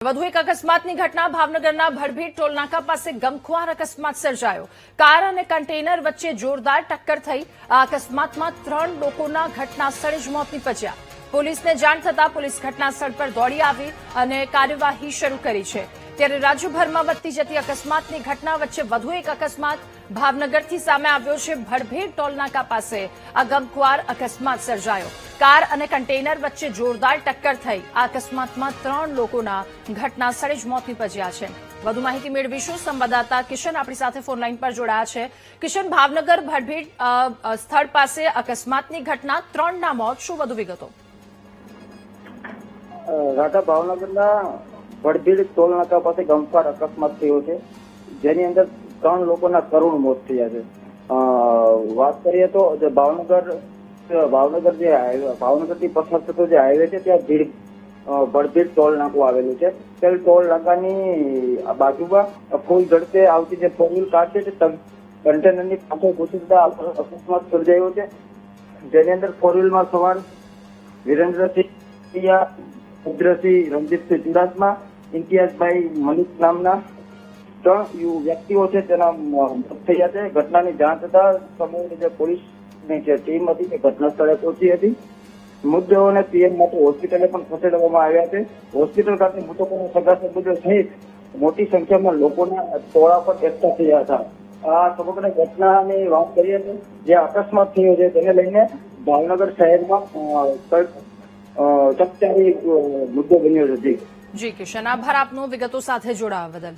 વધુ એક અકસ્માતની ઘટના ભાવનગરના ભડભીડ ટોલનાકા પાસે ગમખ્વાર અકસ્માત સર્જાયો। કાર અને કન્ટેનર વચ્ચે જોરદાર ટક્કર થઈ। આ અકસ્માતમાં 3 લોકોના ઘટના સ્થળે જ મોત નીપજ્યા। પોલીસને જાણ થતાં પોલીસ ઘટના સ્થળ પર દોડી આવી અને કાર્યવાહી શરૂ કરી છે। ત્યારે રાજ્યભરમાં વધતી જતી અકસ્માતની ઘટના વચ્ચે વધુ એક અકસ્માત ભાવનગરથી સામે આવ્યો છે। ભડભીડ ટોલનાકા પાસે આ ગમખ્વાર અકસ્માત સર્જાયો। કાર અને કન્ટેનર વચ્ચે જોરદાર ટક્કર થઈ। આ અકસ્માતમાં 3 લોકોના ઘટના સ્થળે જ મોત નીપજ્યા છે। વધુ માહિતી મેળવીશું। સંવાદદાતા કિશન આપણી સાથે ફોન લાઈન પર જોડાયા છે। કિશન, ભાવનગર ભડભીડ સ્થળ પાસે અકસ્માતની ઘટના, 3ના મોત, શું વધુ વિગતો? રાધા, ભાવનગરના ભડભીડ ટોલ નાકા પાસે ગમખ્વાર અકસ્માત થયો છે, જેની અંદર 3 લોકોના કરુણ મોત થયા છે। વાત કરીએ તો ભાવનગરથી પસાર થતો જે હાઈવે છે ત્યાં ભડભીડ ટોલ નાકું આવેલું છે। તે ટોલ નાકાની બાજુમાં ફૂલ ઝડપે આવતી જે 4 વ્હીલ કાર છે તે કન્ટેનરની પાછળ ઘૂસી જતા અકસ્માત સર્જાયો છે, જેની અંદર 4 વ્હીલમાં સવાર વિરેન્દ્રસિંહ, ભદ્રસિંહ, રણજીતસિંહ ચુડાસમા, ઇમ્તિયાઝભાઈ મલિક નામના 3 વ્યક્તિઓ છે તેના મોત થયા છે। ઘટનાની જાણ થતા સમૂહની જે પોલીસની જે ટીમ હતી તે ઘટના સ્થળે પહોંચી હતી। મૃતદેહોને પીએમ માટે હોસ્પિટલે પણ ખસેડવામાં આવ્યા છે। હોસ્પિટલ ખાતે મૃતકોના સગા સંબંધીઓ સહિત મોટી સંખ્યામાં લોકોના ટોળા પર એકઠા થયા હતા। આ સમગ્ર ઘટનાની વાત કરીએ તો જે અકસ્માત થયો છે તેને લઈને ભાવનગર શહેરમાં ચકચારી મુદ્દો બન્યો છે। જી કિશન, આભાર આપનો વિગતો સાથે જોડાવા બદલ।